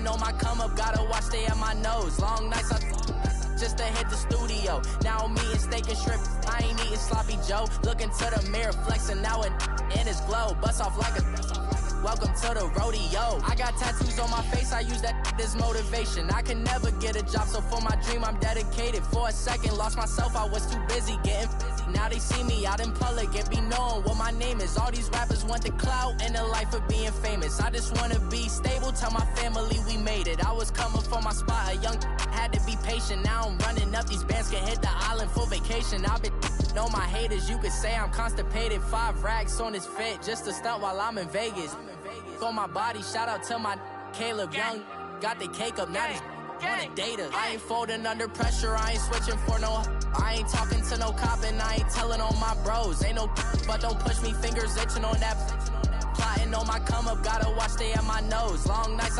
on my come up, gotta watch stay at my nose. Long nights just to hit the studio. Now I'm eating steak and shrimp, I ain't eating sloppy Joe. Looking to the mirror, flexing now and in his glow. Bust off like a welcome to the rodeo. I got tattoos on my face, I use that as motivation. I can never get a job, so for my dream I'm dedicated. For a second, lost myself, I was too busy getting busy. Now they see me out in public and be knowing what my name is. All these rappers want the clout and the life of being famous. I just wanna be stable, tell my family we made it. I was coming for my spot, a young had to be patient. Now I'm running up, these bands can hit the island for vacation. I've been on my haters, you could say I'm constipated. 5 racks on his fit, just to stunt while I'm in Vegas. On my body, shout out to my Caleb Young. Got the cake up, now he's wanna date us. I ain't folding under pressure, I ain't switching for no. I ain't talking to no cop and I ain't telling on my bros. Ain't no but don't push me, fingers itching on that. Plotting on my come up, gotta watch stay at my nose. Long nights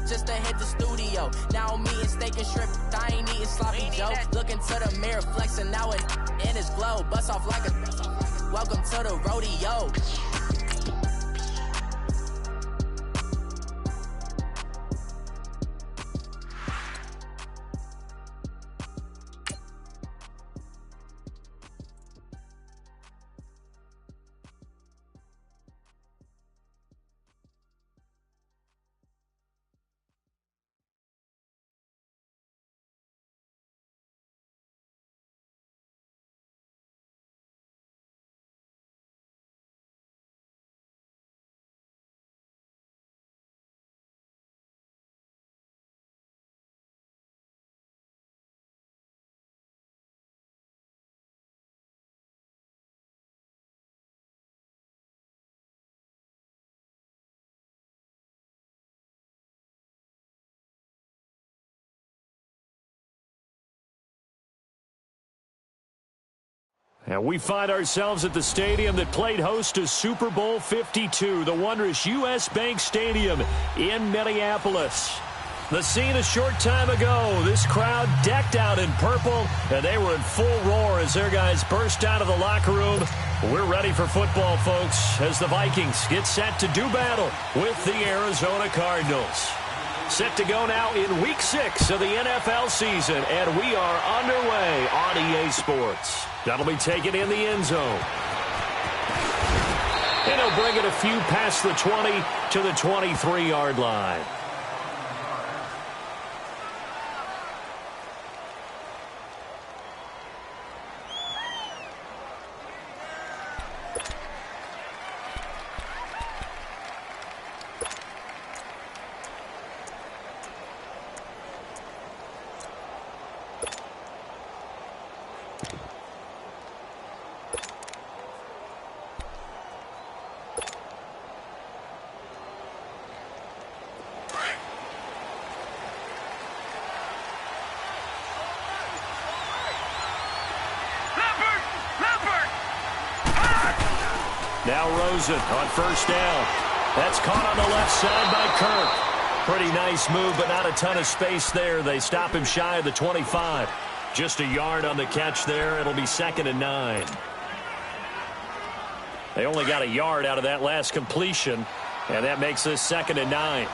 just to hit the studio. Now I'm eating steak and shrimp, I ain't eating sloppy Joe. Looking to the mirror, flexing now and in his glow. Bust off like a welcome to the rodeo. And we find ourselves at the stadium that played host to Super Bowl 52, the wondrous U.S. Bank Stadium in Minneapolis. The scene a short time ago, this crowd decked out in purple, and they were in full roar as their guys burst out of the locker room. We're ready for football, folks, as the Vikings get set to do battle with the Arizona Cardinals. Set to go now in Week 6 of the NFL season, and we are underway on EA Sports. That'll be taken in the end zone. And he'll bring it a few past the 20 to the 23-yard line. Now Rosen on first down. That's caught on the left side by Kirk. Pretty nice move, but not a ton of space there. They stop him shy of the 25. Just a yard on the catch there. It'll be 2nd and 9. They only got a yard out of that last completion, and that makes this 2nd and 9.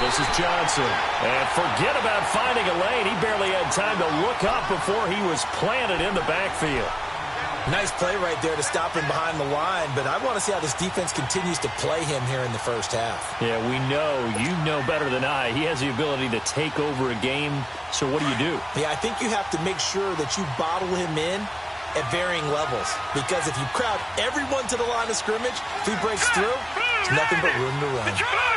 This is Johnson. And forget about finding a lane. He barely had time to look up before he was planted in the backfield. Nice play right there to stop him behind the line, but I want to see how this defense continues to play him here in the first half. Yeah, we know. You know better than I. He has the ability to take over a game, so what do? Yeah, I think you have to make sure that you bottle him in at varying levels, because if you crowd everyone to the line of scrimmage, if he breaks through, there's nothing but room to run. Detroit!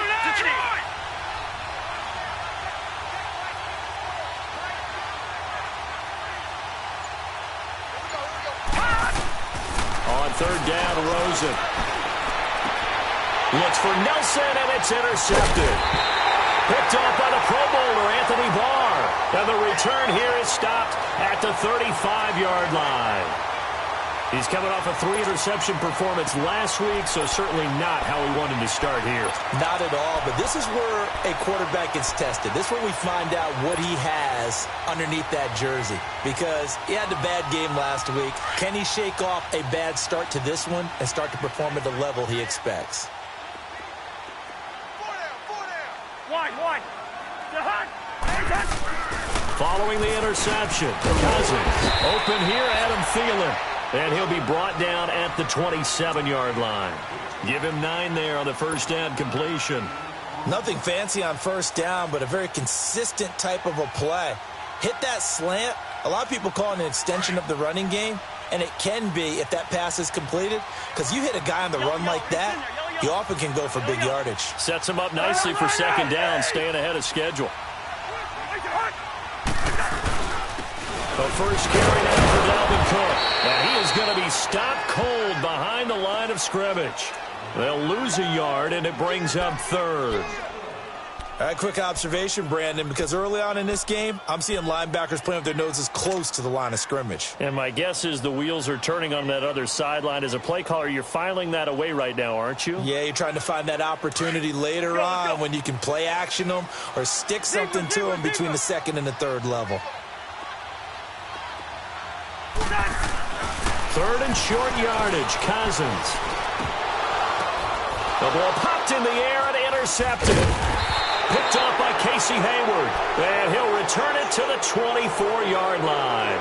Third down, Rosen. Looks for Nelson, and it's intercepted. Picked off by the Pro Bowler, Anthony Barr. And the return here is stopped at the 35-yard line. He's coming off a 3-interception performance last week, so certainly not how he wanted to start here. Not at all, but this is where a quarterback gets tested. This is where we find out what he has underneath that jersey, because he had a bad game last week. Can he shake off a bad start to this one and start to perform at the level he expects? Following the interception, Cousins. Open here, Adam Thielen. And he'll be brought down at the 27-yard line. Give him 9 there on the first down completion. Nothing fancy on first down, but a very consistent type of a play. Hit that slant. A lot of people call it an extension of the running game, and it can be if that pass is completed, because you hit a guy on the run like that, he often can go for big yardage. Sets him up nicely for second down, staying ahead of schedule. The first carry down for Dalvin Cook. And he is going to be stopped cold behind the line of scrimmage. They'll lose a yard, and it brings up third. All right, quick observation, Brandon, because early on in this game, I'm seeing linebackers playing with their noses close to the line of scrimmage. And my guess is the wheels are turning on that other sideline. As a play caller, you're filing that away right now, aren't you? Yeah, you're trying to find that opportunity later on when you can play action them or stick something to them between the second and the third level. Third and short yardage, Cousins. The ball popped in the air and intercepted. Picked off by Casey Hayward. And he'll return it to the 24-yard line.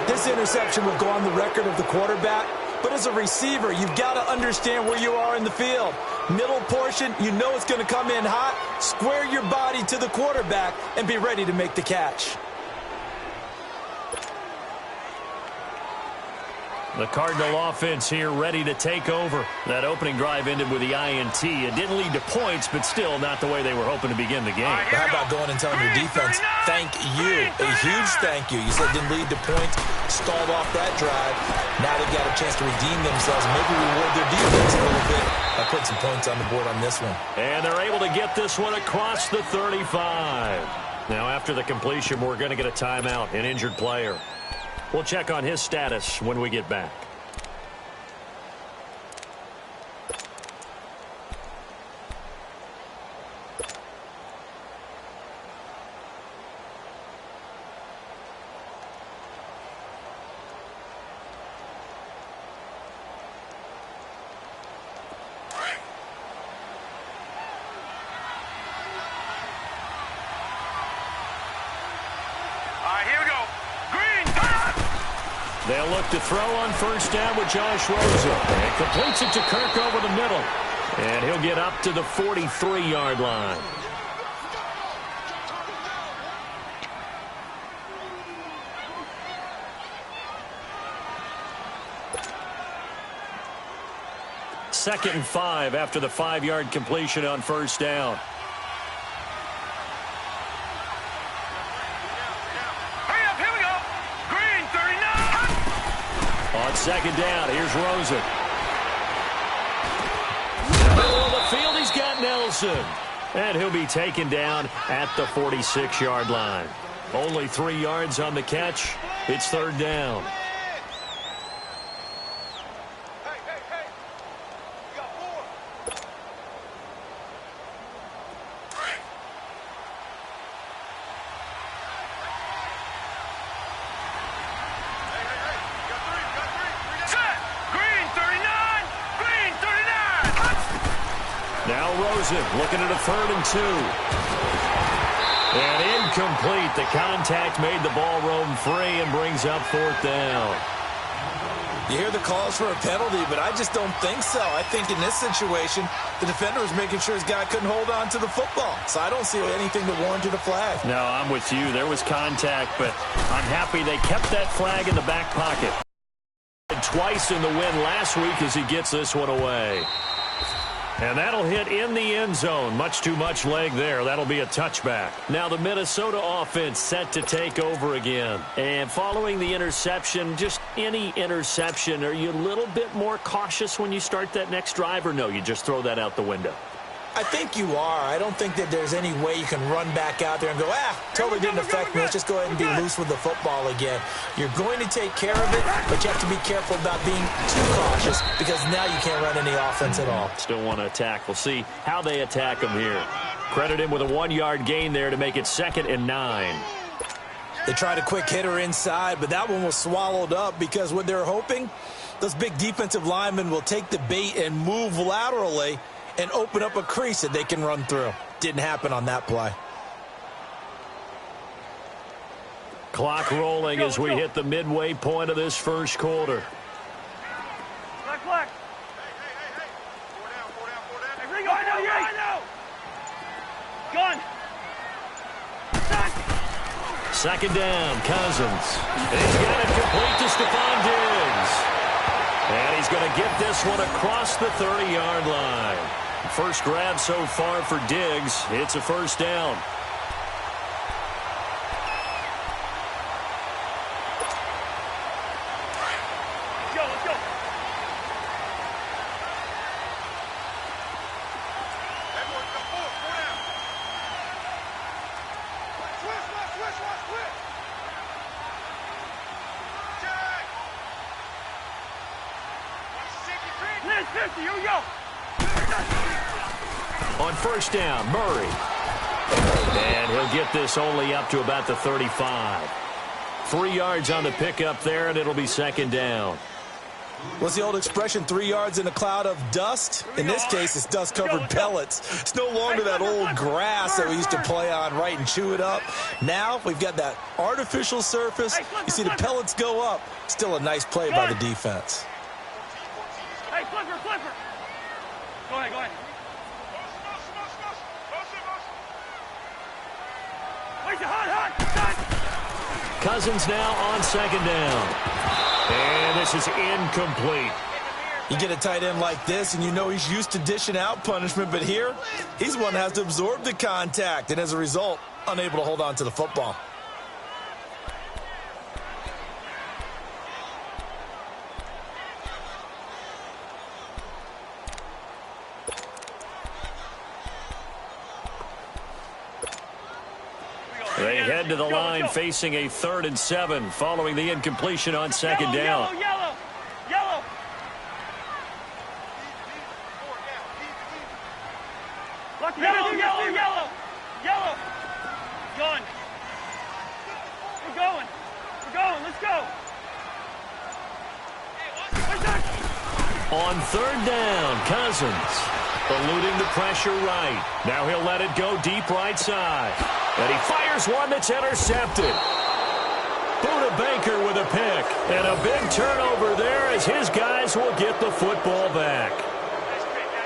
This interception will go on the record of the quarterback, but as a receiver, you've got to understand where you are in the field. Middle portion, you know it's going to come in hot. Square your body to the quarterback and be ready to make the catch. The Cardinal offense here ready to take over. That opening drive ended with the INT. It didn't lead to points, but still not the way they were hoping to begin the game. How about going and telling your defense, thank you, a huge thank you. You said it didn't lead to points, stalled off that drive. Now they've got a chance to redeem themselves and maybe reward their defense a little bit by putting some points on the board on this one. And they're able to get this one across the 35. Now after the completion, we're going to get a timeout, an injured player. We'll check on his status when we get back. They'll look to throw on first down with Josh Rosen. And completes it to Kirk over the middle. And he'll get up to the 43-yard line. Second and 5 after the 5-yard completion on first down. On second down, here's Rosen. In the middle of the field, he's got Nelson. And he'll be taken down at the 46-yard line. Only 3 yards on the catch. It's third down. Looking at a 3rd and 2. And incomplete. The contact made the ball roam free and brings up 4th down. You hear the calls for a penalty, but I just don't think so. I think in this situation, the defender was making sure his guy couldn't hold on to the football. So I don't see anything that warranted a flag. No, I'm with you. There was contact, but I'm happy they kept that flag in the back pocket. Twice in the win last week as he gets this one away. And that'll hit in the end zone. Much too much leg there. That'll be a touchback. Now the Minnesota offense set to take over again. And following the interception, just any interception, are you a little bit more cautious when you start that next drive, or no, you just throw that out the window? I think you are. I don't think that there's any way you can run back out there and go, totally didn't affect me. Let's just go ahead and be loose with the football again. You're going to take care of it, but you have to be careful about being too cautious because now you can't run any offense at all. Still want to attack. We'll see how they attack him here. Credit him with a 1-yard gain there to make it 2nd and 9. They tried a quick hitter inside, but that one was swallowed up because what they're hoping, those big defensive linemen will take the bait and move laterally and open up a crease that they can run through. Didn't happen on that play. Clock rolling as we hit the midway point of this first quarter. Black. Hey, I know. Gun. 2nd down, Cousins. He's got it complete to Stephon Diggs. And he's going to get this one across the 30-yard line. First grab so far for Diggs. It's a 1st down. Let's go. Here we go. On 1st down, Murray. And he'll get this only up to about the 35. 3 yards on the pickup there, and it'll be 2nd down. What's the old expression, 3 yards in a cloud of dust? In this case, it's dust-covered pellets. It's no longer that old grass that we used to play on, right, and chew it up. Now we've got that artificial surface. You see the pellets go up. Still a nice play by the defense. Hey, flipper. Go ahead. Cousins now on 2nd down. And this is incomplete. You get a tight end like this, and you know he's used to dishing out punishment, but here, he's the one that has to absorb the contact, and as a result, unable to hold on to the football. They head to the line facing a 3rd and 7 following the incompletion on 2nd down. Yellow. Yellow. Gun. We're going. Let's go. On 3rd down, Cousins eluding the pressure right. Now he'll let it go deep right side. And he fires one that's intercepted. Buda Baker with a pick. And a big turnover there as his guys will get the football back.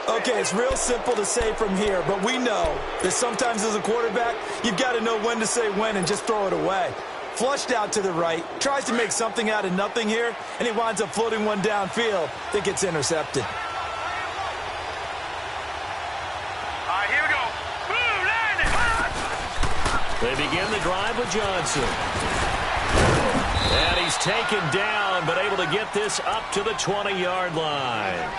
Okay, it's real simple to say from here, but we know that sometimes as a quarterback, you've got to know when to say when and just throw it away. Flushed out to the right, tries to make something out of nothing here, and he winds up floating one downfield that gets intercepted. Here we go. They begin the drive with Johnson. And he's taken down, but able to get this up to the 20-yard line.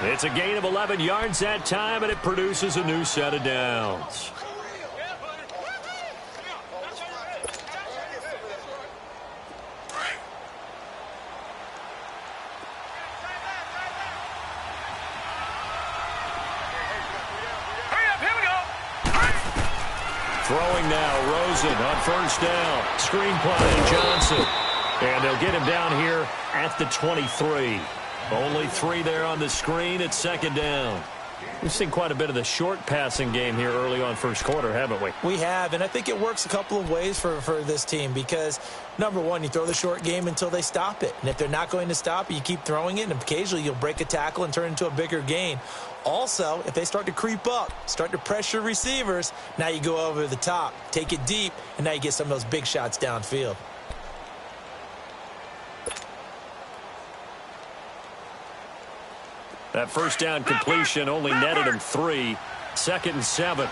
It's a gain of 11 yards that time, and it produces a new set of downs. Throwing now, Rosen on 1st down. Screen play, Johnson. And they'll get him down here at the 23. Only 3 there on the screen at 2nd down. We've seen quite a bit of the short passing game here early on first quarter, haven't we? We have, and I think it works a couple of ways for this team because, number one, you throw the short game until they stop it. And if they're not going to stop it, you keep throwing it, and occasionally you'll break a tackle and turn it into a bigger gain. Also, if they start to creep up, start to pressure receivers, now you go over the top, take it deep, and now you get some of those big shots downfield. That 1st down completion only netted him 3. 2nd and 7.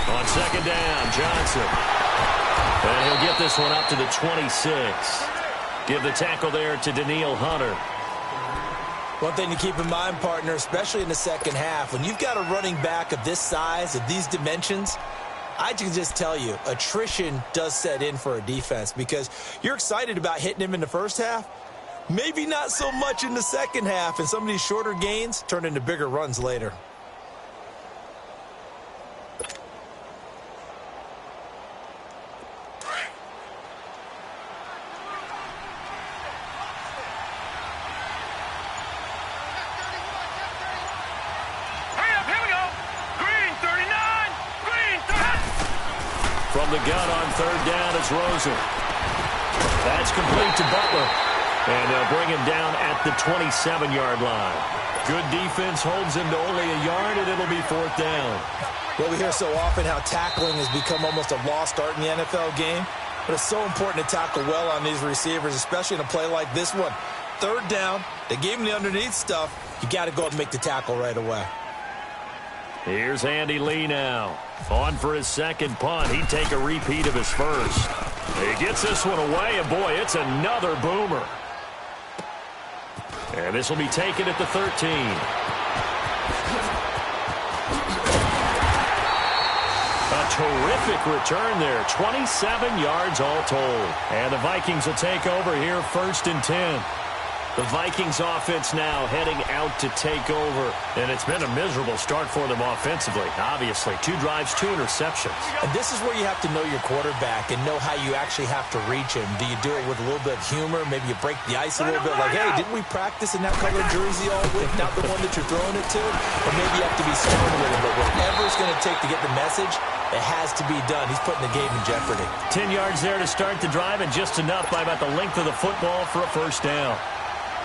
On 2nd down, Johnson. And he'll get this one up to the 26. Give the tackle there to Daniil Hunter. One thing to keep in mind, partner, especially in the second half, when you've got a running back of this size, of these dimensions, I can just tell you, attrition does set in for a defense because you're excited about hitting him in the first half, maybe not so much in the second half, and some of these shorter gains turn into bigger runs later. From the gun on third down is Rosen. That's complete to Butler. And they'll bring him down at the 27-yard line. Good defense holds him to only a yard, and it'll be fourth down. Well, we hear so often how tackling has become almost a lost art in the NFL game. But it's so important to tackle well on these receivers, especially in a play like this one. Third down, they gave him the underneath stuff. You got to go and make the tackle right away. Here's Andy Lee now. On for his second punt. He'd take a repeat of his first. He gets this one away, and boy, it's another boomer. And this will be taken at the 13. A terrific return there. 27 yards all told. And the Vikings will take over here first and 10. The Vikings offense now heading out to take over. And it's been a miserable start for them offensively. Obviously, 2 drives, 2 interceptions. And this is where you have to know your quarterback and know how you actually have to reach him. Do you do it with a little bit of humor? Maybe you break the ice a little bit. Like, hey, didn't we practice in that colored jersey all week? Not the one that you're throwing it to? Or maybe you have to be stern with him. But whatever it's going to take to get the message, it has to be done. He's putting the game in jeopardy. 10 yards there to start the drive, and just enough by about the length of the football for a first down.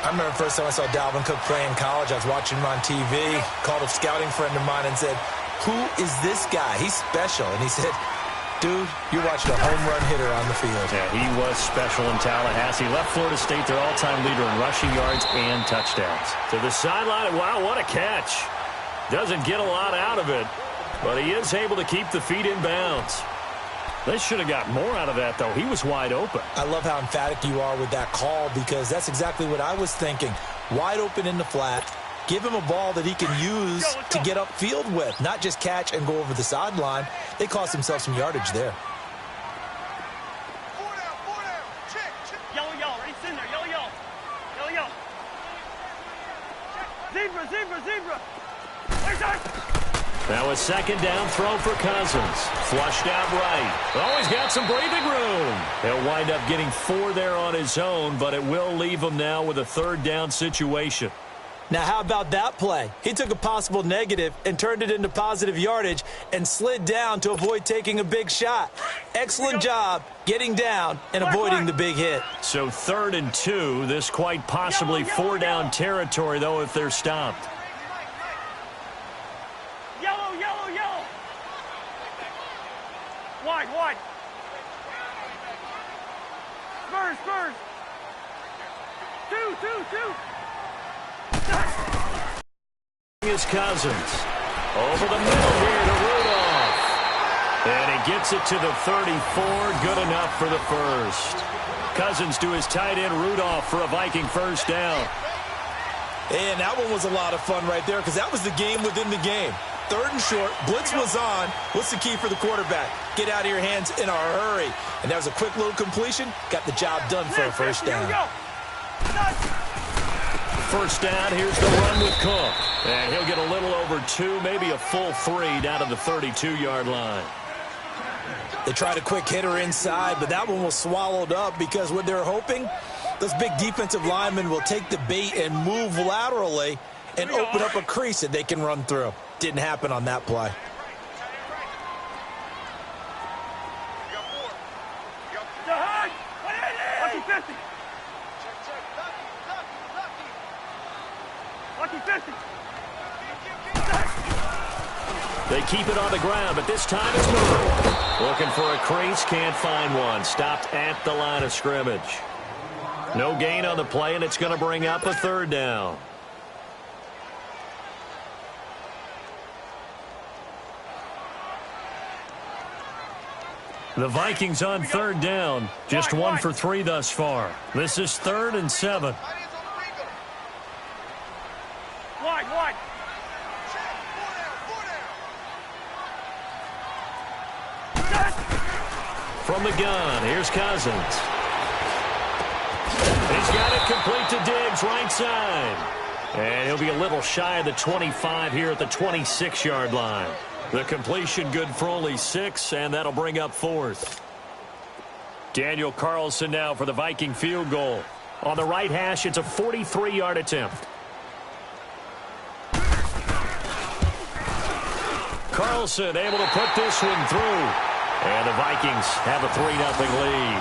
I remember the first time I saw Dalvin Cook play in college. I was watching him on TV, called a scouting friend of mine and said, who is this guy? He's special. And he said, dude, you're watching a home run hitter on the field. Yeah, he was special in Tallahassee. Left Florida State their all-time leader in rushing yards and touchdowns. To the sideline, wow, what a catch. Doesn't get a lot out of it, but he is able to keep the feet in bounds. They should have got more out of that, though. He was wide open. I love how emphatic you are with that call because that's exactly what I was thinking. Wide open in the flat. Give him a ball that he can use to get upfield with, not just catch and go over the sideline. They cost themselves some yardage there. Yellow, yellow. Right in there. Yellow, yellow. Yellow, yellow. Zebra, zebra, zebra. Where's that? Now a second down throw for Cousins. Flushed out right. Oh, he's got some breathing room. He'll wind up getting 4 there on his own, but it will leave him now with a third down situation. Now, how about that play? He took a possible negative and turned it into positive yardage and slid down to avoid taking a big shot. Excellent job getting down and avoiding the big hit. So 3rd and 2. This quite possibly 4-down territory, though, if they're stopped. Yellow, yellow, yellow. Wide, wide. Spurs, Spurs. 2. Is Cousins. Over the middle here to Rudolph. And he gets it to the 34. Good enough for the first. Cousins to his tight end Rudolph for a Viking first down. And that one was a lot of fun right there because that was the game within the game. 3rd and short. Blitz was on. What's the key for the quarterback? Get out of your hands in a hurry. And that was a quick little completion. Got the job done for a first down. First down, here's the run with Cook. And he'll get a little over 2, maybe a full 3 down to the 32-yard line. They tried a quick hitter inside, but that one was swallowed up because what they're hoping, those big defensive linemen will take the bait and move laterally and open up a crease that they can run through. Didn't happen on that play. They keep it on the ground, but this time it's moved. Looking for a crease, can't find one. Stopped at the line of scrimmage. No gain on the play, and it's going to bring up a 3rd down. The Vikings on 3rd down. Just 1 for 3 thus far. This is 3rd and 7. Wide. From the gun, here's Cousins. He's got it complete to Diggs, right side. And he'll be a little shy of the 25 here at the 26-yard line. The completion good for only 6, and that'll bring up 4th. Daniel Carlson now for the Viking field goal. On the right hash, it's a 43-yard attempt. Carlson able to put this one through. And the Vikings have a 3-0 lead.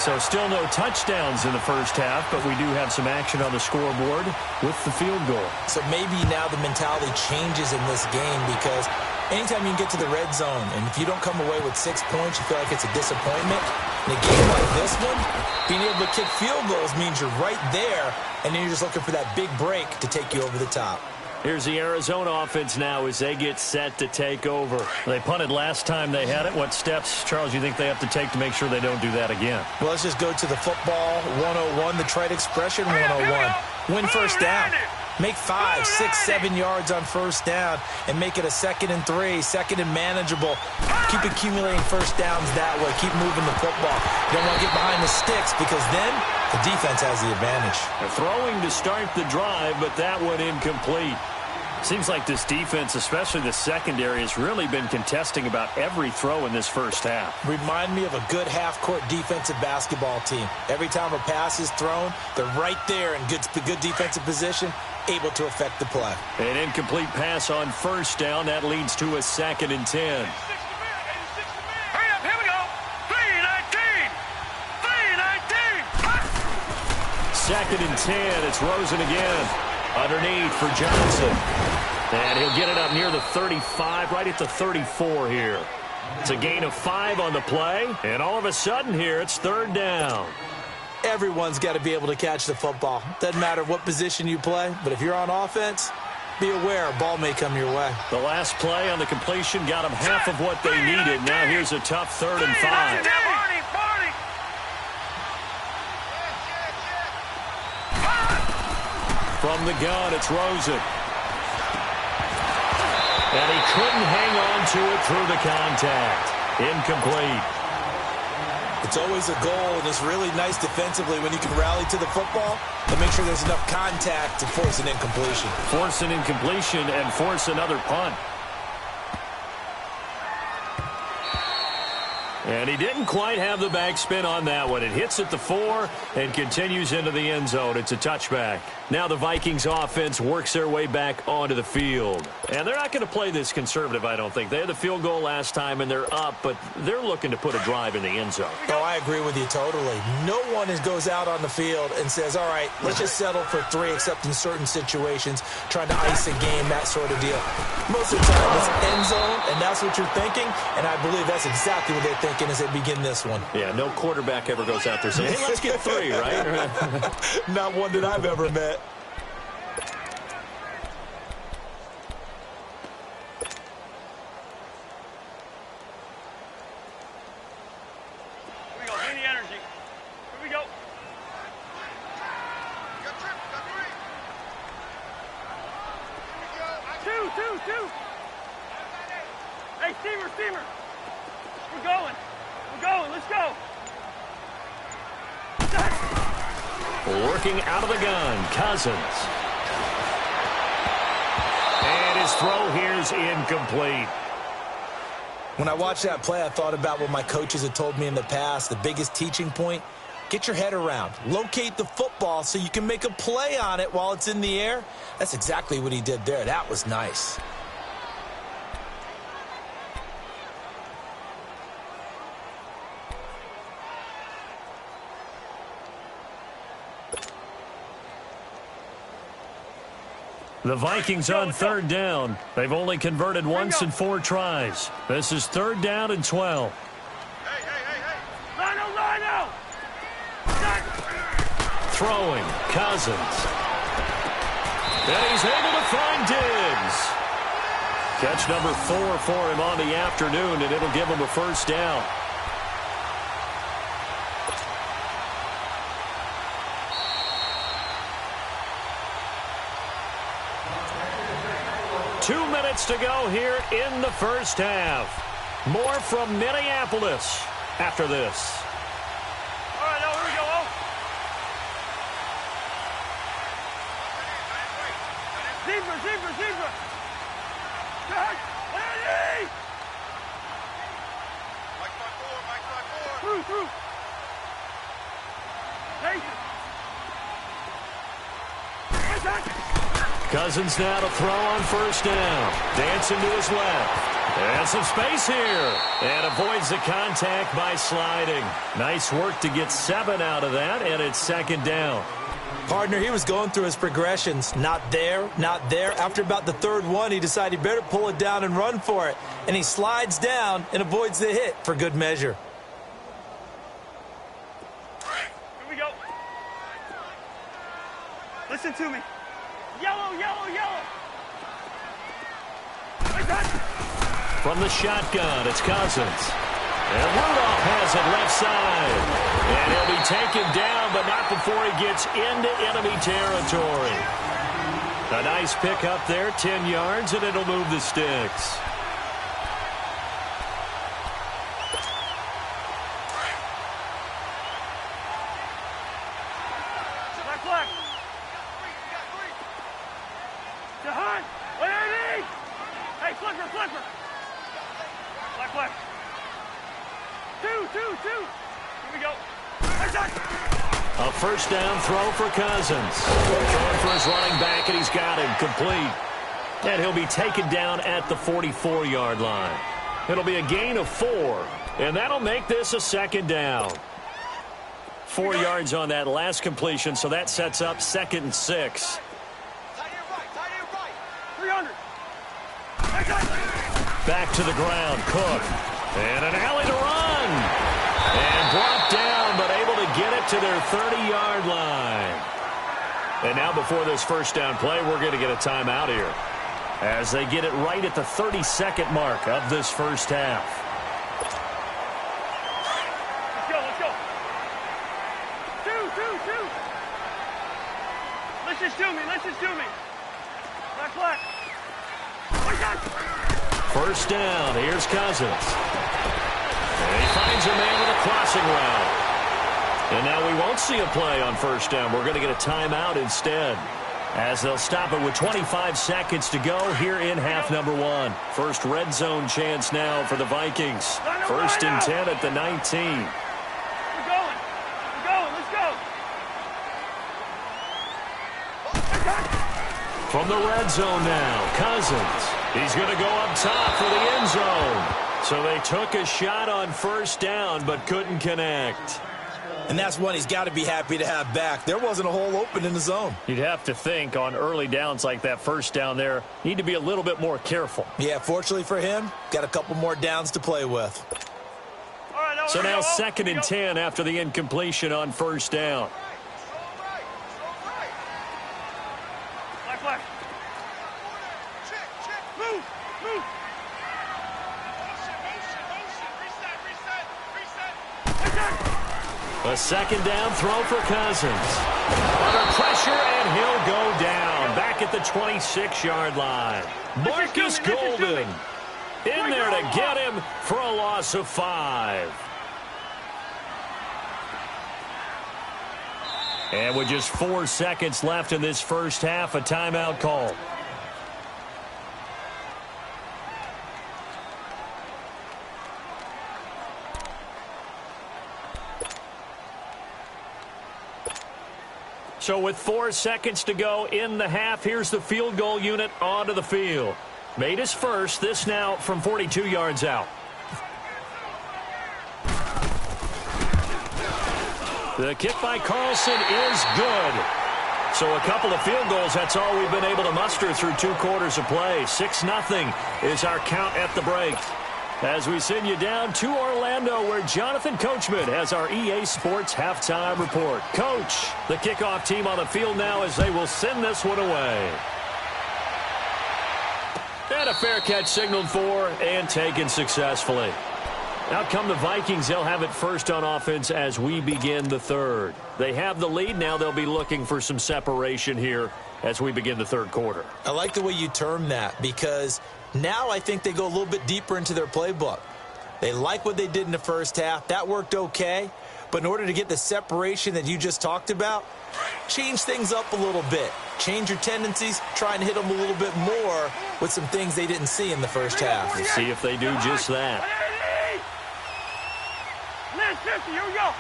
So still no touchdowns in the first half, but we do have some action on the scoreboard with the field goal. So maybe now the mentality changes in this game because anytime you can get to the red zone, and if you don't come away with 6 points, you feel like it's a disappointment. In a game like this one, being able to kick field goals means you're right there, and then you're just looking for that big break to take you over the top. Here's the Arizona offense now as they get set to take over. They punted last time they had it. What steps, Charles, you think they have to take to make sure they don't do that again? Well, let's just go to the football 101, the trite expression 101. Win first down. Make 5, 6, 7 yards on first down and make it a 2nd and 3, 2nd and manageable. Keep accumulating first downs that way. Keep moving the football. You don't want to get behind the sticks because then the defense has the advantage. They're throwing to start the drive, but that one incomplete. Seems like this defense, especially the secondary, has really been contesting about every throw in this first half. Remind me of a good half-court defensive basketball team. Every time a pass is thrown, they're right there in good defensive position, able to affect the play. An incomplete pass on first down. That leads to a 2nd and 10. Hurry up, here we go. 3-19. 2nd and 10. It's Rosen again. Underneath for Johnson. And he'll get it up near the 35, right at the 34 here. It's a gain of 5 on the play. And all of a sudden here, it's 3rd down. Everyone's got to be able to catch the football. Doesn't matter what position you play, but if you're on offense, be aware a ball may come your way. The last play on the completion got them half of what they needed. Now here's a tough 3rd and 5. From the gun, it's Rosen. And he couldn't hang on to it through the contact. Incomplete. It's always a goal, and it's really nice defensively when you can rally to the football and make sure there's enough contact to force an incompletion. Force an incompletion and force another punt. And he didn't quite have the backspin on that one. It hits at the 4 and continues into the end zone. It's a touchback. Now the Vikings offense works their way back onto the field. And they're not going to play this conservative, I don't think. They had the field goal last time, and they're up, but they're looking to put a drive in the end zone. Oh, I agree with you totally. No one goes out on the field and says, all right, let's just settle for 3, except in certain situations, trying to ice a game, that sort of deal. Most of the time, it's end zone, and that's what you're thinking, and I believe that's exactly what they're thinking as they begin this one. Yeah, no quarterback ever goes out there saying, hey, let's get 3, right? Not one that I've ever met. Here we go, bring the energy. Here we go. Two. Hey, steamer. We're going, let's go. Working out of the gun, Cousins. And his throw here's incomplete. When I watched that play, I thought about what my coaches had told me in the past. The biggest teaching point, get your head around. Locate the football so you can make a play on it while it's in the air. That's exactly what he did there. That was nice. The Vikings on 3rd down. They've only converted once in 4 tries. This is 3rd down and 12. Hey. Lino. Throwing, Cousins. And he's able to find Diggs. Catch number 4 for him on the afternoon, and it'll give him a first down. 2 minutes to go here in the first half. More from Minneapolis after this. All right, now here we go. Zebra. Back. Ready. Through. Nathan. Cousins now to throw on first down. Dancing to his left. And some space here. And avoids the contact by sliding. Nice work to get 7 out of that, and it's second down. Partner, he was going through his progressions. Not there. After about the third one, he decided he better pull it down and run for it. And he slides down and avoids the hit for good measure. Here we go. Listen to me. Yellow. From the shotgun, it's Cousins. And Rudolph has it left side. And he'll be taken down, but not before he gets into enemy territory. A nice pick up there, 10 yards, and it'll move the sticks. Black. Jahan, ready? Hey, flipper. Black. Two. Here we go. A first down throw for Cousins. Throwing for his running back, and he's got him complete. And he'll be taken down at the 44-yard line. It'll be a gain of 4, and that'll make this a second down. 4 yards on that last completion, so that sets up 2nd and 6. 300. Back to the ground, Cook. And an alley to run. And brought down, but able to get it to their 30-yard line. And now before this first down play, we're going to get a timeout here, as they get it right at the 32nd mark of this first half. Let's go. Two. Listen to me. Black. First down, here's Cousins. And he finds a man with a crossing route. And now we won't see a play on first down. We're going to get a timeout instead, as they'll stop it with 25 seconds to go here in half number 1. First red zone chance now for the Vikings. First and 10 at the 19. We're going. Let's go. From the red zone now, Cousins. He's going to go up top for the end zone. So they took a shot on first down, but couldn't connect. And that's one he's got to be happy to have back. There wasn't a hole open in the zone. You'd have to think on early downs like that first down there, need to be a little bit more careful. Yeah, fortunately for him, got a couple more downs to play with. All right, So now 2nd and 10 after the incompletion on first down. Black. Move. A second down throw for Cousins. Under pressure, and he'll go down. Back at the 26-yard line. Marcus Golden in there to get him for a loss of 5. And with just 4 seconds left in this first half, a timeout call. So with 4 seconds to go in the half, here's the field goal unit onto the field. Made his first, this now from 42 yards out. The kick by Carlson is good. So a couple of field goals, that's all we've been able to muster through 2 quarters of play. 6-0 is our count at the break. As we send you down to Orlando, where Jonathan Coachman has our EA Sports halftime report. Coach, the kickoff team on the field now as they will send this one away. And a fair catch signaled for and taken successfully. Out come the Vikings. They'll have it first on offense as we begin the third. They have the lead. Now they'll be looking for some separation here as we begin the third quarter. I like the way you term that, because now I think they go a little bit deeper into their playbook. They like what they did in the first half. That worked okay. But in order to get the separation that you just talked about, change things up a little bit. Change your tendencies. Try and hit them a little bit more with some things they didn't see in the first half. We'll see if they do just that. Here we go.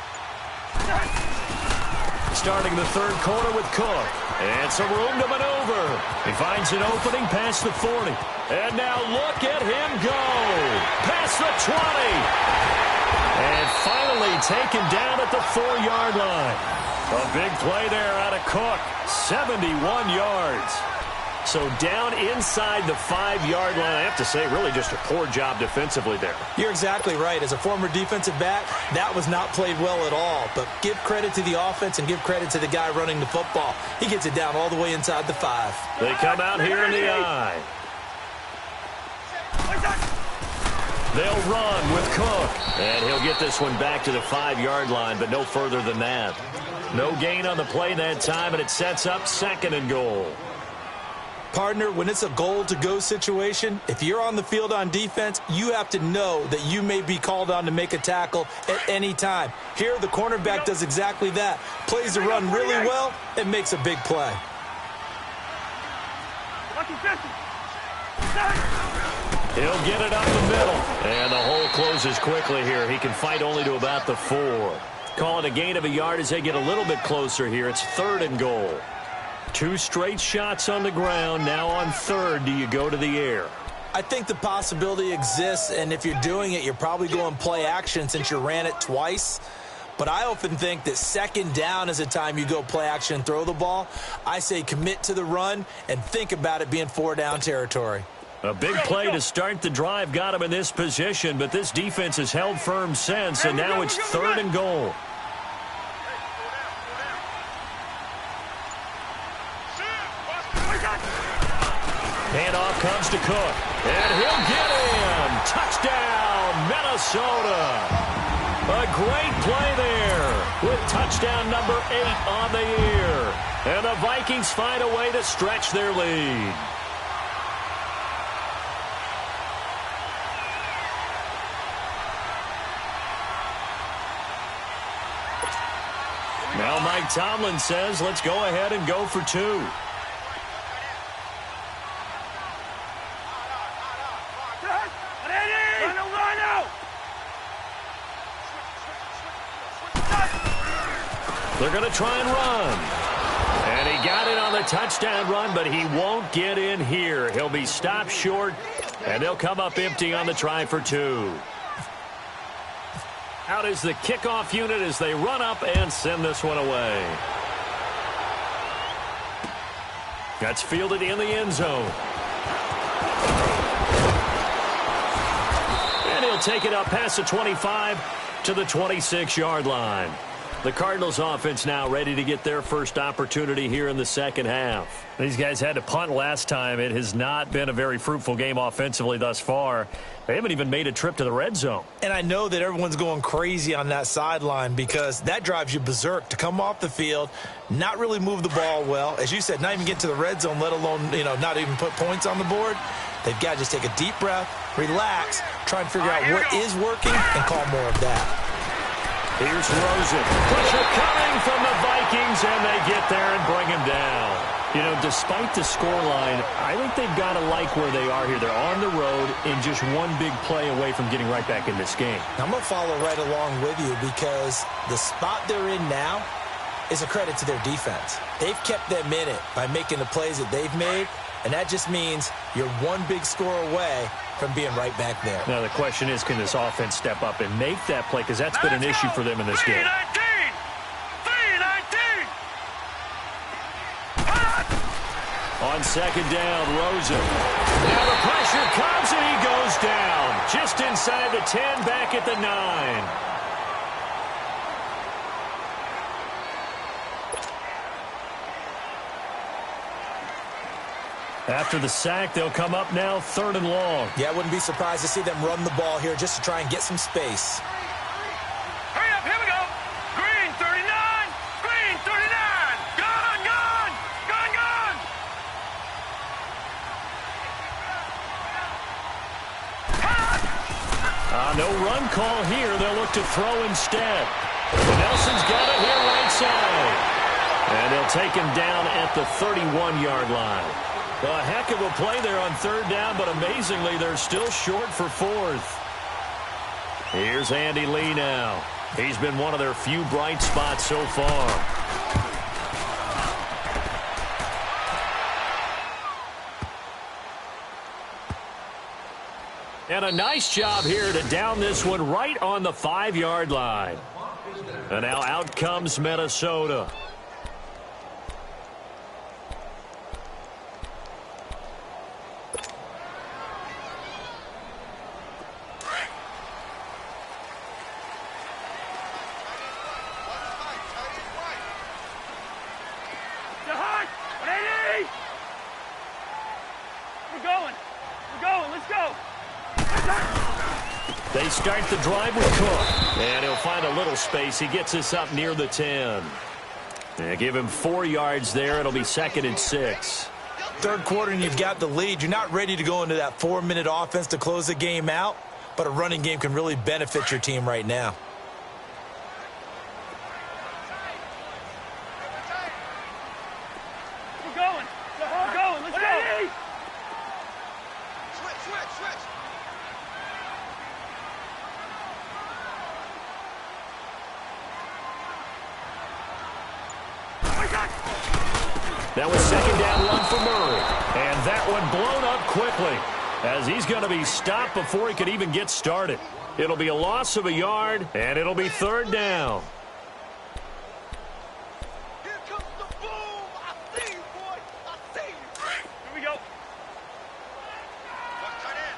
Starting the third quarter with Cook. And some room to maneuver. He finds an opening past the 40. And now look at him go. Past the 20. And finally taken down at the 4-yard line. A big play there out of Cook. 71 yards. So down inside the 5-yard line. I have to say, really just a poor job defensively there. You're exactly right. As a former defensive back, that was not played well at all. But give credit to the offense and give credit to the guy running the football. He gets it down all the way inside the 5. They come out here in the I. They'll run with Cook. And he'll get this one back to the 5-yard line, but no further than that. No gain on the play that time, and it sets up 2nd and goal. Partner, when it's a goal-to-go situation, if you're on the field on defense, you have to know that you may be called on to make a tackle at any time. Here, the cornerback does exactly that. Plays the run really well and makes a big play. He'll get it up the middle. And the hole closes quickly here. He can fight only to about the 4. Call it a gain of a yard as they get a little bit closer here. It's 3rd and goal. 2 straight shots on the ground. Now on 3rd, do you go to the air? I think the possibility exists, and if you're doing it, you're probably going play action since you ran it twice. But I often think that 2nd down is the time you go play action and throw the ball. I say commit to the run and think about it being 4-down territory. A big play to start the drive got him in this position, but this defense has held firm since, and now it's 3rd and goal. Handoff comes to Cook, and he'll get in. Touchdown, Minnesota. A great play there with touchdown number 8 on the year. And the Vikings find a way to stretch their lead. Now Mike Tomlin says, let's go ahead and go for 2. They're going to try and run. And he got it on the touchdown run, but he won't get in here. He'll be stopped short, and they'll come up empty on the try for 2. Out is the kickoff unit as they run up and send this one away. That's fielded in the end zone. And he'll take it up past the 25 to the 26-yard line. The Cardinals offense now ready to get their first opportunity here in the second half. These guys had to punt last time. It has not been a very fruitful game offensively thus far. They haven't even made a trip to the red zone. And I know that everyone's going crazy on that sideline because that drives you berserk to come off the field, not really move the ball well. As you said, not even get to the red zone, let alone, not even put points on the board. They've got to just take a deep breath, relax, try and figure out what is working and call more of that. Here's Rosen. Pressure coming from the Vikings, and they get there and bring him down. Despite the scoreline, I think they've got to like where they are here. They're on the road and just one big play away from getting right back in this game. I'm going to follow right along with you because the spot they're in now is a credit to their defense. They've kept them in it by making the plays that they've made, and that just means you're one big score away from being right back there. Now the question is, can this offense step up and make that play? Because that's been an issue for them in this game. 3-19! On 2nd down, Rosen. Now the pressure comes and he goes down. Just inside the 10, back at the 9. After the sack, they'll come up now 3rd and long. Yeah, I wouldn't be surprised to see them run the ball here just to try and get some space. Hurry up, here we go. Green 39, green 39. Gone, gone, gone, gone. No run call here. They'll look to throw instead. Nelson's got it here right side. And they'll take him down at the 31-yard line. A heck of a play there on 3rd down, but amazingly, they're still short for 4th. Here's Andy Lee now. He's been one of their few bright spots so far. And a nice job here to down this one right on the 5-yard line. And now out comes Minnesota. They start the drive with Cook. And he'll find a little space. He gets this up near the 10. And give him 4 yards there. It'll be 2nd and 6. 3rd quarter and you've got the lead. You're not ready to go into that 4-minute offense to close the game out. But a running game can really benefit your team right now. We're going. We're going. Let's go. Switch. That was 2nd down 1 for Murray. And that one blown up quickly as he's going to be stopped before he could even get started. It'll be a loss of a yard, and it'll be 3rd down. Here comes the boom. I see you, boy. I see you. Here we go. Let's turn in.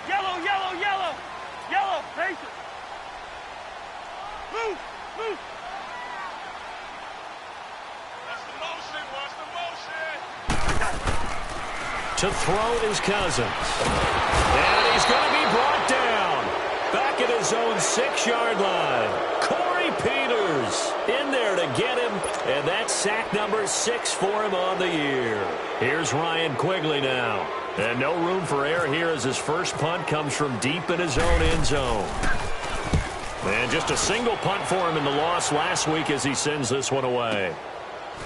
Yellow, yellow, yellow. Yellow, patient. Move! Watch the motion! To throw is Cousins. And he's going to be brought down. Back at his own 6-yard line. Corey Peters in there to get him. And that's sack number 6 for him on the year. Here's Ryan Quigley now. And no room for error here as his first punt comes from deep in his own end zone. And just a single punt for him in the loss last week as he sends this one away.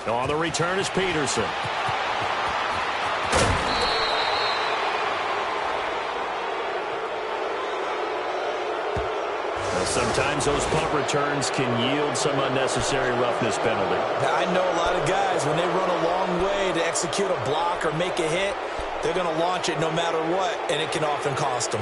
On the return is Peterson. Sometimes those punt returns can yield some unnecessary roughness penalty. Now, I know a lot of guys, when they run a long way to execute a block or make a hit, they're going to launch it no matter what, and it can often cost them.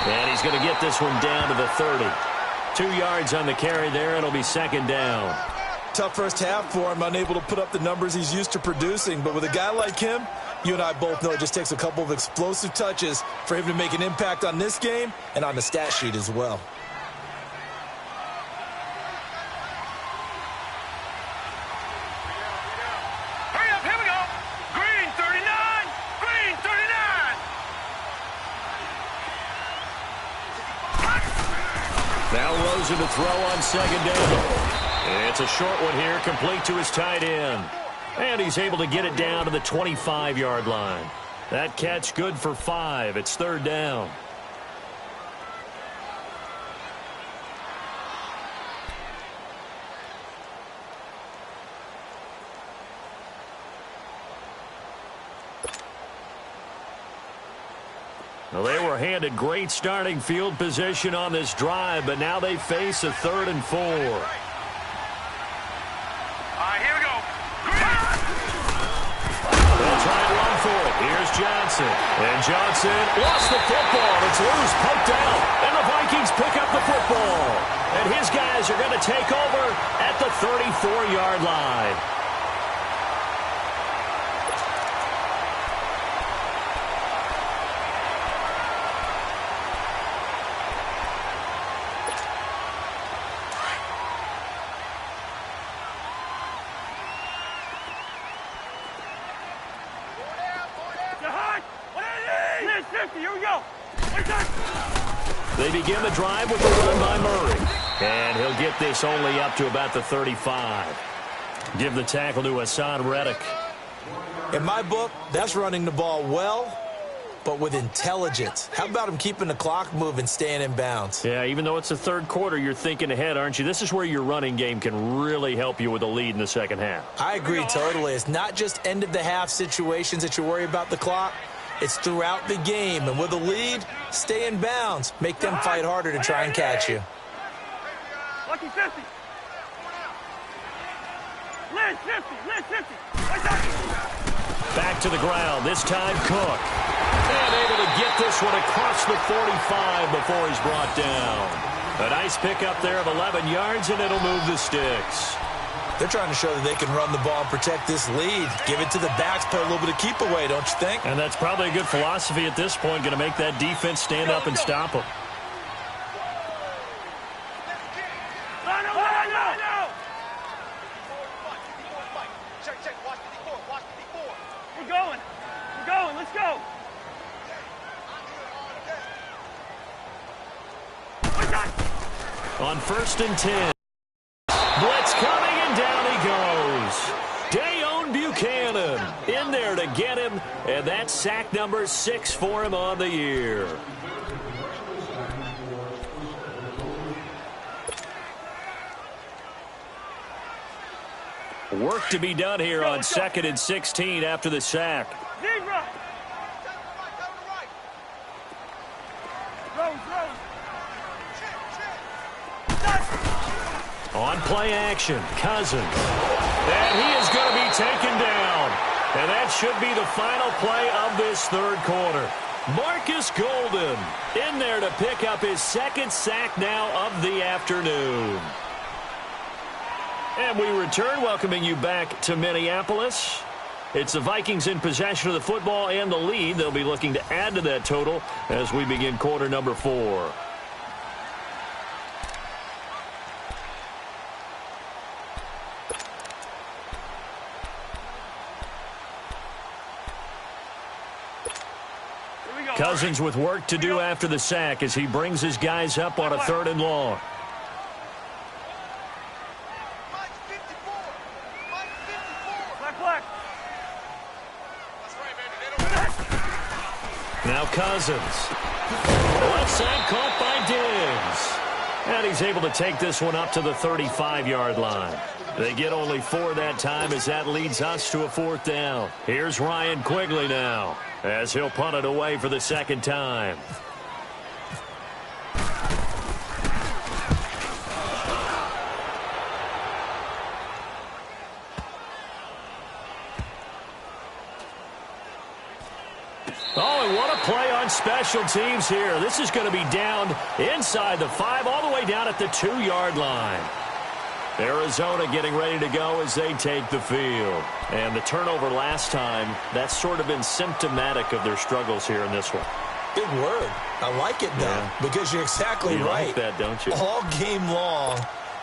And he's going to get this one down to the 30. 2 yards on the carry there. It'll be 2nd down. Tough first half for him, unable to put up the numbers he's used to producing. But with a guy like him, you and I both know it just takes a couple of explosive touches for him to make an impact on this game and on the stat sheet as well. To throw on 2nd down. It's a short one here, complete to his tight end. And he's able to get it down to the 25-yard line. That catch good for 5. It's 3rd down. Well, they were handed great starting field position on this drive, but now they face a 3rd and 4. All right, here we go. Green! Johnson. And Johnson lost the football. It's loose, poked out, and the Vikings pick up the football. And his guys are going to take over at the 34-yard line. Here we go. They begin the drive with a run by Murray. And he'll get this only up to about the 35. Give the tackle to Hassan Reddick. In my book, that's running the ball well, but with intelligence. How about him keeping the clock moving, staying in bounds? Yeah, even though it's the third quarter, you're thinking ahead, aren't you? This is where your running game can really help you with a lead in the second half. I agree totally. It's not just end-of-the-half situations that you worry about the clock. It's throughout the game. And with a lead, stay in bounds. Make them fight harder to try and catch you. Lucky 50. Lynch 50. Lynch 50. Back to the ground. This time Cook. And able to get this one across the 45 before he's brought down. A nice pickup there of 11 yards, and it'll move the sticks. They're trying to show that they can run the ball and protect this lead. Give it to the backs, play a little bit of keep away, don't you think? And that's probably a good philosophy at this point, going to make that defense stand up and stop them. We're going. Let's go. On 1st and 10. Blitz coming, and down he goes. Dayon Buchanan in there to get him, and that's sack number 6 for him on the year. Work to be done here on 2nd and 16 after the sack. On play action, Cousins. And he is going to be taken down. And that should be the final play of this third quarter. Marcus Golden in there to pick up his 2nd sack now of the afternoon. And we return, welcoming you back to Minneapolis. It's the Vikings in possession of the football and the lead. They'll be looking to add to that total as we begin quarter number 4. Cousins with work to do after the sack as he brings his guys up on a 3rd and long. Now Cousins. Left side caught by Diggs. And he's able to take this one up to the 35-yard line. They get only 4 that time as that leads us to a 4th down. Here's Ryan Quigley now as he'll punt it away for the 2nd time. Oh, and what a play on special teams here. This is going to be down inside the 5, all the way down at the 2-yard line. Arizona getting ready to go as they take the field. And the turnover last time, that's sort of been symptomatic of their struggles here in this one. Big word. I like it, though, because you're exactly right. You like that, don't you? All game long,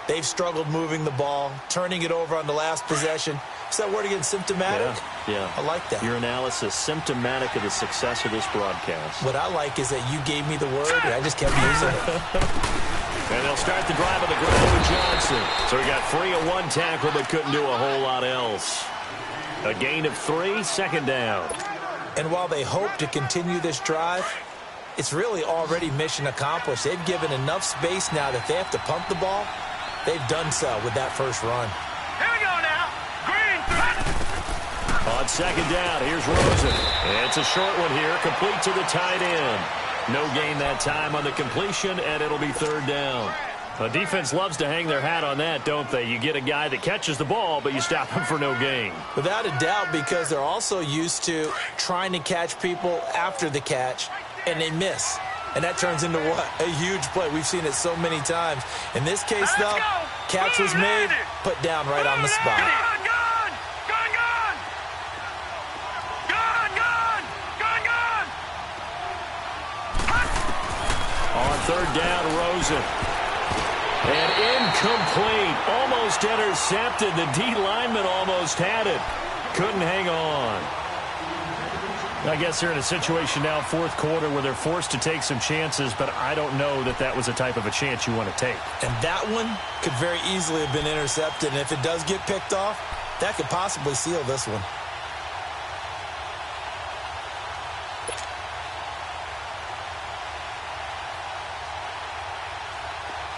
they've struggled moving the ball, turning it over on the last possession. Is that word again, symptomatic? Yeah. I like that. Your analysis, symptomatic of the success of this broadcast. What I like is that you gave me the word, and I just kept using it. And they'll start the drive on the ground with Johnson. So he got free of 1 tackle, but couldn't do a whole lot else. A gain of 3, 2nd down. And while they hope to continue this drive, it's really already mission accomplished. They've given enough space now that they have to pump the ball. They've done so with that first run. Here we go now. Green. On 2nd down, here's Rosen. It's a short one here, complete to the tight end. No gain that time on the completion, and it'll be 3rd down. The defense loves to hang their hat on that, don't they? You get a guy that catches the ball, but you stop him for no gain. Without a doubt, because they're also used to trying to catch people after the catch, and they miss. And that turns into what? A huge play. We've seen it so many times. In this case, though, catch was made, put down right on the spot. On third down, Rosen. And incomplete. Almost intercepted. The D lineman almost had it. Couldn't hang on. I guess they're in a situation now, fourth quarter, where they're forced to take some chances, but I don't know that that was the type of a chance you want to take. And that one could very easily have been intercepted. And if it does get picked off, that could possibly seal this one.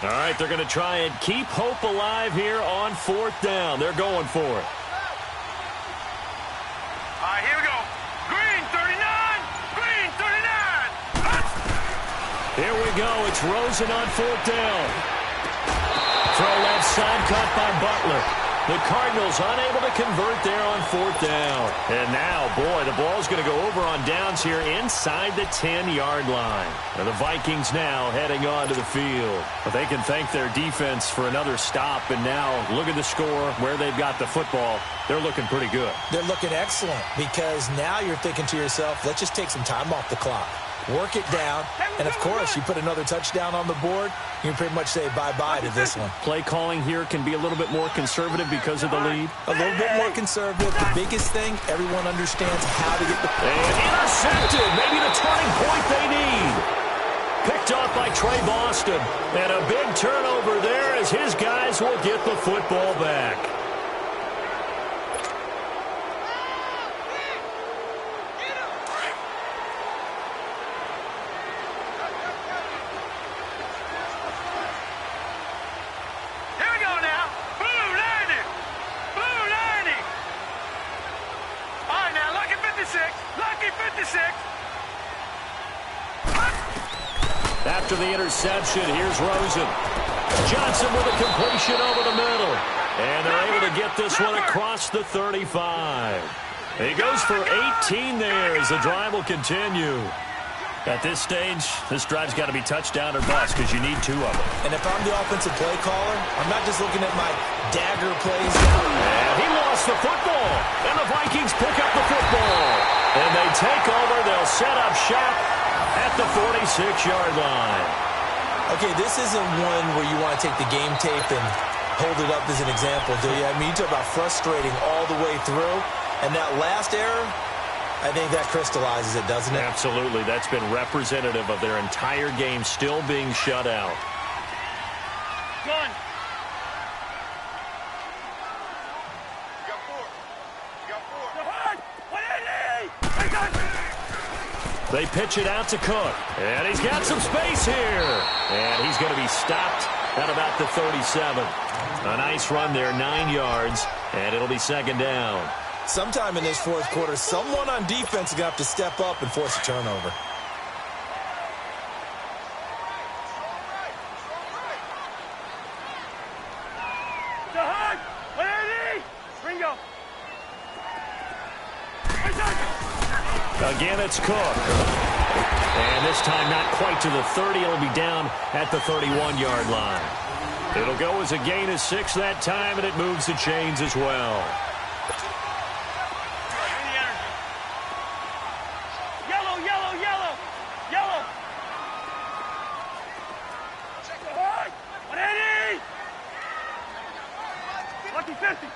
All right, they're going to try and keep hope alive here on fourth down. They're going for it. All right, here we go. Green 39. Green 39. Here we go. It's Rosen on fourth down. Throw left side, caught by Butler. The Cardinals unable to convert there on fourth down. And now, boy, the ball's going to go over on downs here inside the 10-yard line. And the Vikings now heading onto the field. But they can thank their defense for another stop. And now, look at the score, where they've got the football. They're looking pretty good. They're looking excellent because now you're thinking to yourself, let's just take some time off the clock. Work it down, and of course, you put another touchdown on the board, you can pretty much say bye-bye to this one. Play calling here can be a little bit more conservative because of the lead. A little bit more conservative. The biggest thing, everyone understands how to get the... And intercepted, maybe the turning point they need. Picked off by Trey Boston, and a big turnover there as his guys will get the football back. After the interception, here's Rosen. Johnson with a completion over the middle. And they're able to get this one across the 35. He goes for 18 there as the drive will continue. At this stage, this drive's got to be touchdown or bust because you need two of them. And if I'm the offensive play caller, I'm not just looking at my dagger plays. And he lost the football. And the Vikings pick up the football. And they take over. They'll set up shop at the 46-yard line. Okay, this isn't one where you want to take the game tape and hold it up as an example, do you? I mean, you talk about frustrating all the way through. And that last error, I think that crystallizes it, doesn't it? Absolutely. That's been representative of their entire game still being shut out. One. They pitch it out to Cook. And he's got some space here. And he's going to be stopped at about the 37. A nice run there, 9 yards. And it'll be second down. Sometime in this fourth quarter, someone on defense is going to have to step up and force a turnover. Again, it's Cook. And this time not quite to the 30. It'll be down at the 31-yard line. It'll go as a gain of 6 that time, and it moves the chains as well. Yellow, yellow, yellow, yellow. 180. Lucky 50.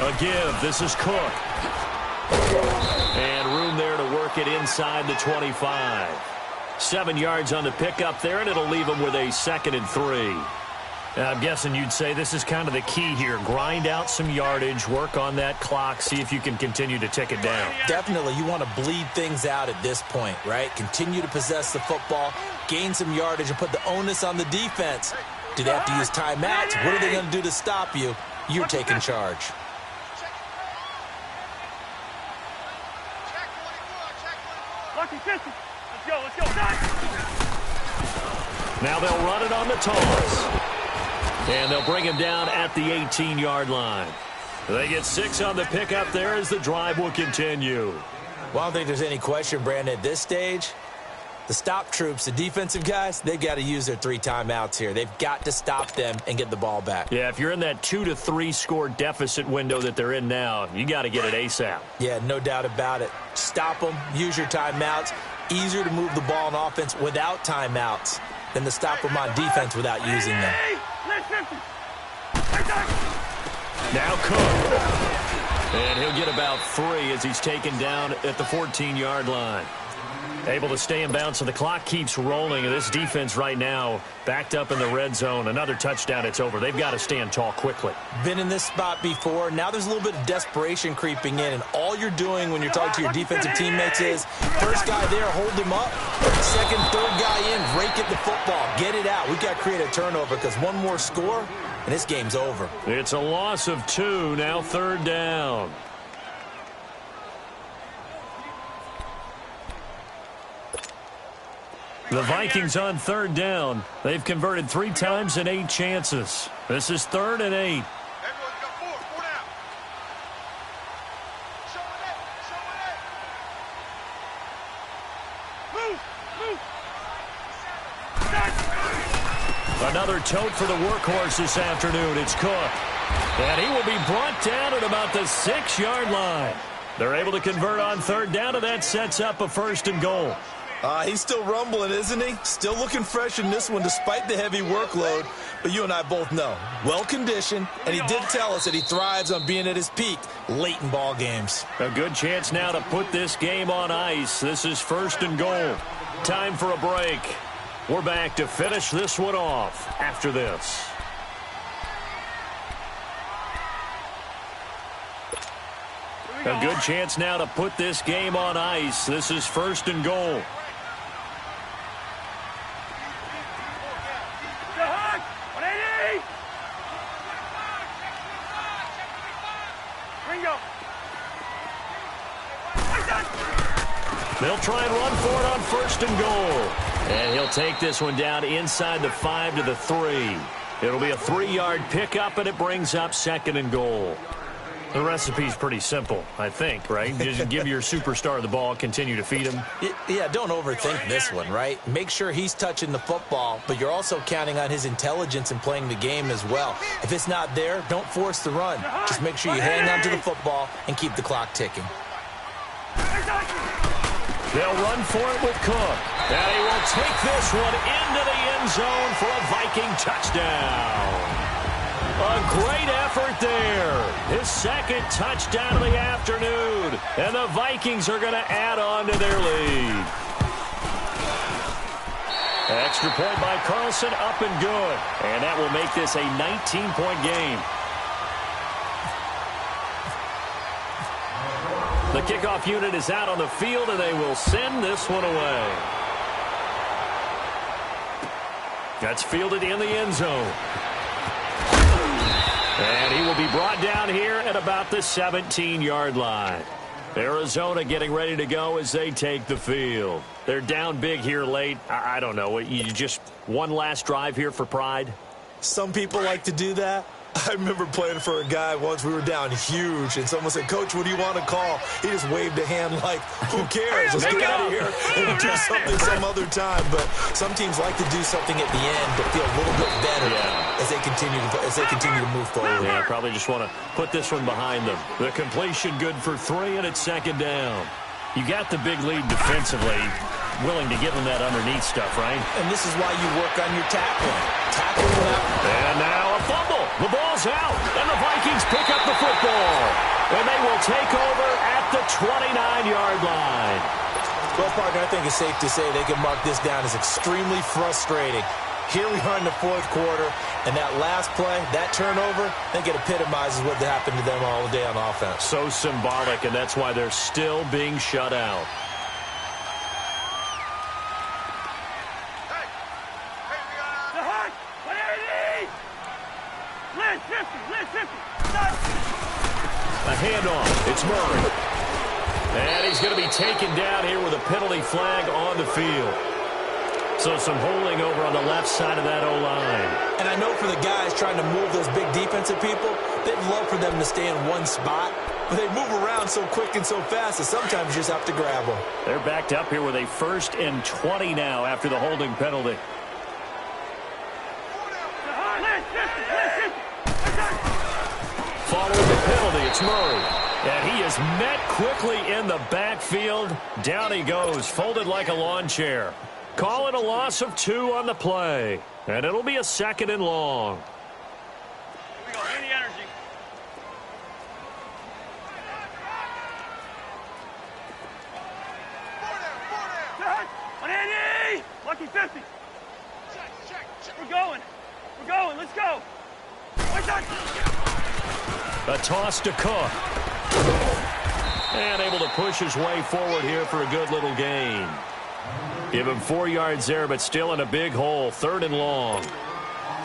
A give. This is Cook. And room there to work it inside the 25. 7 yards on the pickup there, and it'll leave them with a 2nd and 3. Now, I'm guessing you'd say this is kind of the key here. Grind out some yardage, work on that clock, see if you can continue to tick it down. Definitely. You want to bleed things out at this point, right? Continue to possess the football, gain some yardage, and put the onus on the defense. Do they have to use timeouts? What are they going to do to stop you? You're taking charge. Lucky 50. Let's go, let's go. Now they'll run it on the toss. And they'll bring him down at the 18-yard line. They get 6 on the pickup there as the drive will continue. Well, I don't think there's any question, Brandon, at this stage. The stop troops, the defensive guys, they've got to use their 3 timeouts here. They've got to stop them and get the ball back. Yeah, if you're in that 2 to 3 score deficit window that they're in now, you got to get it ASAP. Yeah, no doubt about it. Stop them, use your timeouts. Easier to move the ball on offense without timeouts than to stop them on defense without using them. Now Cook. And he'll get about 3 as he's taken down at the 14-yard line. Able to stay in bounds, so the clock keeps rolling. And this defense right now backed up in the red zone. Another touchdown, it's over. They've got to stand tall quickly. Been in this spot before. Now there's a little bit of desperation creeping in. And all you're doing when you're talking to your defensive teammates is, first guy there, hold him up. Second, third guy in, rake at the football. Get it out. We've got to create a turnover because one more score, and this game's over. It's a loss of 2, now 3rd down. The Vikings on 3rd down. They've converted 3 times in 8 chances. This is 3rd and 8. Everyone's got 4 down. Show it. Move. Another tote for the workhorse this afternoon. It's Cook. And he will be brought down at about the 6-yard line. They're able to convert on 3rd down, and that sets up a 1st and goal. He's still rumbling, isn't he? Still looking fresh in this one despite the heavy workload. But you and I both know, well-conditioned, and he did tell us that he thrives on being at his peak late in ball games. A good chance now to put this game on ice. This is 1st and goal. Time for a break. We're back to finish this one off after this. A good chance now to put this game on ice. This is 1st and goal. They'll try and run for it on 1st and goal. And he'll take this one down inside the 5 to the 3. It'll be a 3-yard pickup, and it brings up 2nd and goal. The recipe's pretty simple, I think, right? Just give your superstar the ball, continue to feed him. Yeah, don't overthink this one, right? Make sure he's touching the football, but you're also counting on his intelligence in playing the game as well. If it's not there, don't force the run. Just make sure you hang on to the football and keep the clock ticking. They'll run for it with Cook. And he will take this one into the end zone for a Viking touchdown. A great effort there. His 2nd touchdown of the afternoon. And the Vikings are going to add on to their lead. Extra point by Carlson, up and good. And that will make this a 19-point game. The kickoff unit is out on the field, and they will send this one away. That's fielded in the end zone. And he will be brought down here at about the 17-yard line. Arizona getting ready to go as they take the field. They're down big here late. I don't know. You just one last drive here for pride? Some people like to do that. I remember playing for a guy once. We were down huge, and someone said, "Coach, what do you want to call?" He just waved a hand like, who cares? Let's get out of here and do something some other time. But some teams like to do something at the end to feel a little bit better as they continue to move forward. Yeah, probably just want to put this one behind them. The completion good for 3, and it's 2nd down. You got the big lead defensively, willing to give them that underneath stuff, right? And this is why you work on your tackling. Tackling them out. And now a fumble. The ball's out, and the Vikings pick up the football. And they will take over at the 29-yard line. Well, partner, I think it's safe to say they can mark this down as extremely frustrating. Here we are in the 4th quarter, and that last play, that turnover, I think it epitomizes what happened to them all day on offense. So symbolic, and that's why they're still being shut out. A handoff. It's Murray. And he's going to be taken down here with a penalty flag on the field. So some holding over on the left side of that O-line. And I know for the guys trying to move those big defensive people, they'd love for them to stay in one spot. But they move around so quick and so fast that sometimes you just have to grab them. They're backed up here with a 1st and 20 now after the holding penalty. Following the penalty, it's Murray. And he is met quickly in the backfield. Down he goes, folded like a lawn chair. Call it a loss of 2 on the play. And it'll be a 2nd and long. Here we go. Any energy. On Andy! Lucky 50. We're going. We're going. Let's go. A toss to Cook. And able to push his way forward here for a good little gain. Give him 4 yards there, but still in a big hole. 3rd and long.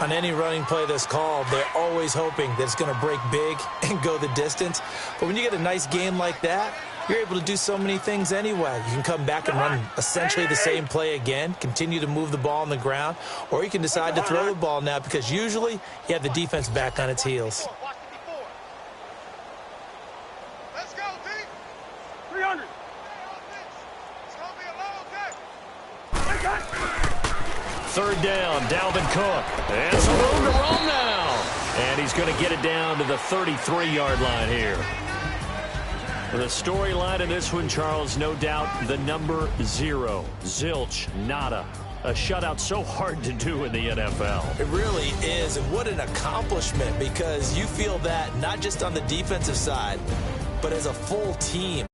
On any running play that's called, they're always hoping that it's going to break big and go the distance. But when you get a nice game like that, you're able to do so many things anyway. You can come back and run essentially the same play again, continue to move the ball on the ground, or you can decide to throw the ball now because usually you have the defense back on its heels. Let's go, D. 300. It's going to be a long day. 3rd down, Dalvin Cook. And some room to roam now. And he's going to get it down to the 33-yard line here. The storyline in this one, Charles, no doubt the number 0. Zilch, nada. A shutout so hard to do in the NFL. It really is, and what an accomplishment because you feel that not just on the defensive side, but as a full team.